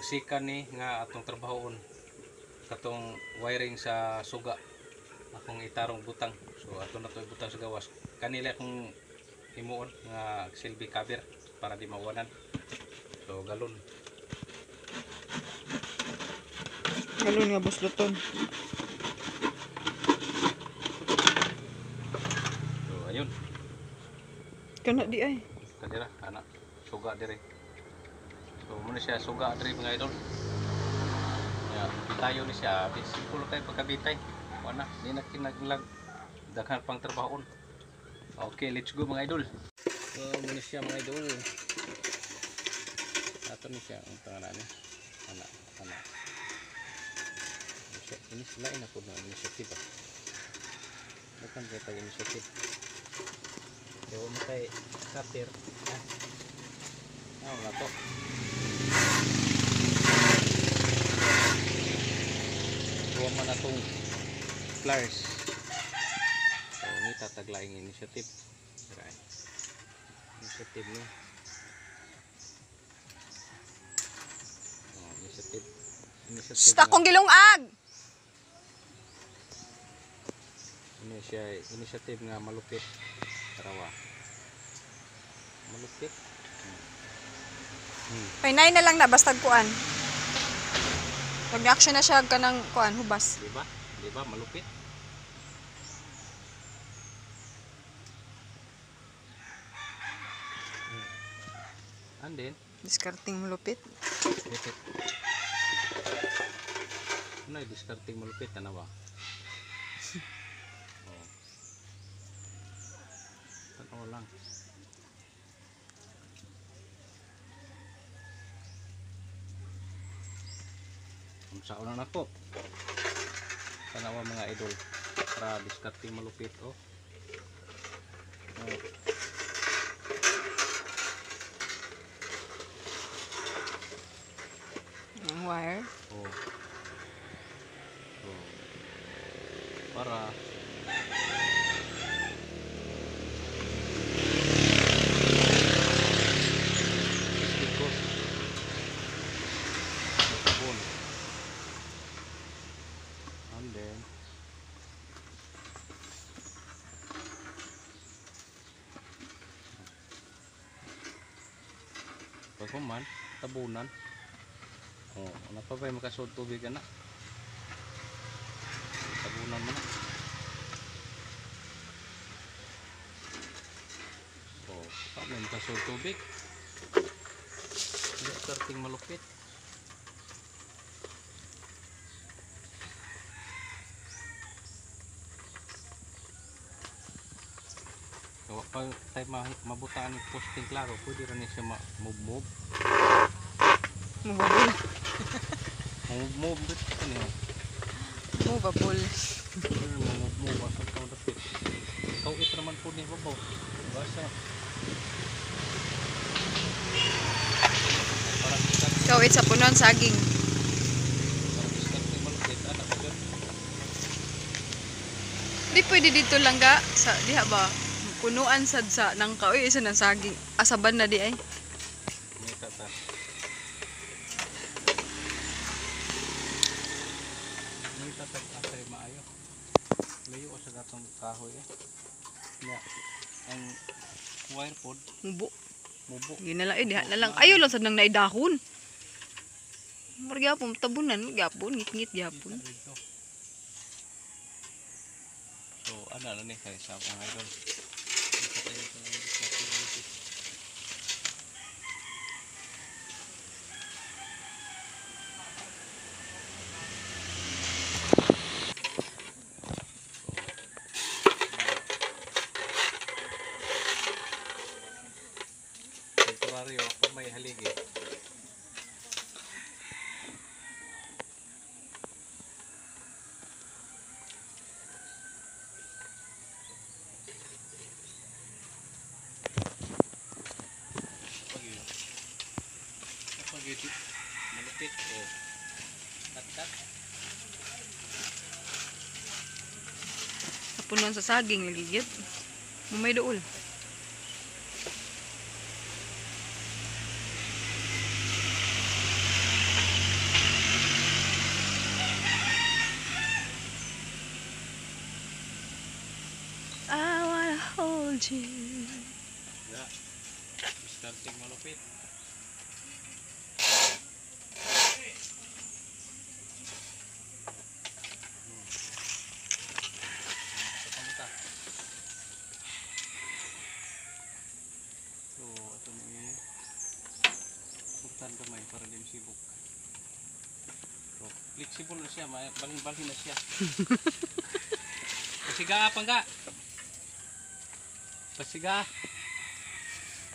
basikan ni nga atong trabahon katong wiring sa suga akong itarong butang. So ato na to ibutang sa gawas. Kanila akong himuon nga silbi cover para di mawanan. So galon. Galon nga busluton. So ayun. Kana di ay. Kadira anak suga dire. So muna siya suga dire mga idol. Ya, tayo ni siya simple kay pagkabitay. Wala di na kinaglag daghan pang trabahon. Okay, let's go mga idol. So muna siya mga idol. Ato ni siya ang pangalan ni. Anak. Ini selain ako na inisiatif. Bukan kita inisiatif. Dewa mo kay kapir. Wala to. Dewa mo na itong flowers. So, ini tataglaing inisiatif. Inisiatif niya. Inisiatif. Shhh, akong gilungag! Ini siya inisiatif nga malupit. Tarawa. Malupit. Painay na lang na basta kuan. Nag-action na siya kanang kuan hubas. Diba? Diba malupit? And then Discarding malupit. lupit. Ano yung discarding malupit? Ano ba? Tanaw lang. Sa una na po. Tanawa mga idol. Para discarding malupit. Oh. Ang wire. Oh. So, para ikot sabon. And then pagkuman tabunan. Oh, ano pa ba yung makasod tubig na? Tabunan mo na. So, paano yung makasod tubig? Hindi starting malupit. So, pag tayo mabutaan yung posting klaro, pwede rin siya ma-move. Movable. Move dito ka niya. Movable. Move asal kau dapit. Kau it naman po niya babaw. Basa. Para discard. Kawit sa punon saging. Para discard ni malupit. Anak ko dyan. Di pwede dito lang ga sa diha ba punuan sad sa nang kaoy isa ng saging asaban na di ay. May tata. May tata asay maayo. Layo ko sa gatong kahoy eh. Nya ang wire pod Mubo. mubo. Yun na lang diha na lang. Ayo lang sad nang naidahon. Margyapon tabunan gyapon ngit-ngit gyapon. So ano na ni kay sa mga idol. Temporaryo kung may haligi. Pag-edit malupit o tat-tat. Sa punon sa saging lagi gyud. Mumay duol. Algae. Ya. Starting malupit. So, ito ni buktan kamay para din sibuk. So, flexible na siya, balin-balin na siya. Pasiga apa enggak? Pasiga.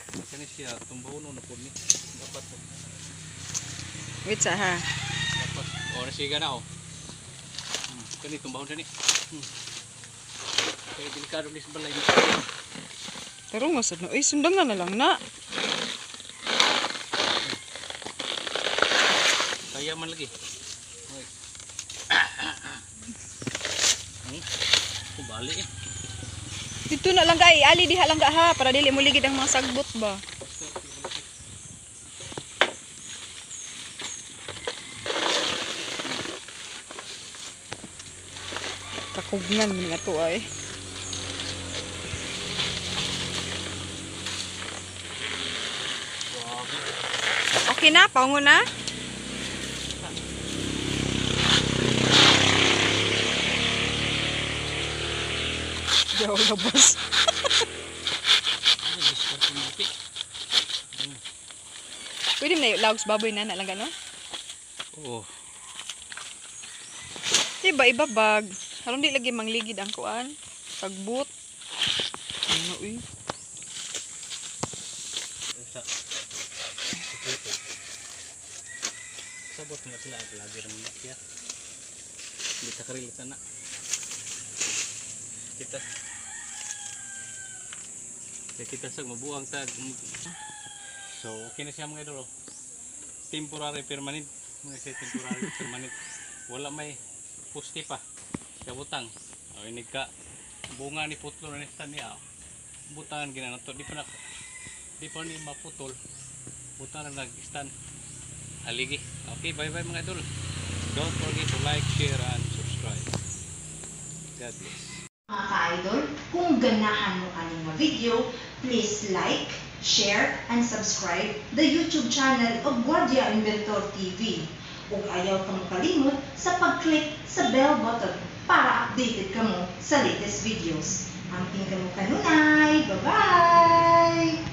Kani siya tumbaw no na po ni. Dapat po. Wait sa ha. Dapat. O, nasiga na o. Kani tumbaw na ni. Kaya delikado ni sa balay. Pero masad na. Ay, sundangan na lang na. Kaya man lagi. Oy. Bali eh. Dito na lang ka, ali diha lang ka ha, para dili mo ligid ang mga sagbot ba. Kakugnan mo nga to ay. Okay na, paungo na. Jauh labas. Pwede mo na yung lags baboy na lang gano'n? Oh. Iba bag. Halong di lagi mangligid ang kuan. Pagbut. Ano uy? Sabot nga sila at lagi naman siya. Hindi ka karilitan na. Kita sa mabuang tag. So okay na siya mga idol. Temporary permanent. Mga siya temporary permanent. Wala may pusti pa. Sa butang. O inig ka bunga ni putlo na nista niya. Butangan ginanato. Di pa ni maputol. Butangan na nag-stand. Haligi. Okay, bye bye mga idol. Don't forget to like, share, and subscribe. God bless. Mga ka-idol, kung ganahan mo kaning mga video, please like, share, and subscribe the YouTube channel of Guardia Inventor TV. Ug ayaw ka mo kalimot sa pag-click sa bell button para updated ka mo sa latest videos. Amping ka mo kanunay. Bye-bye!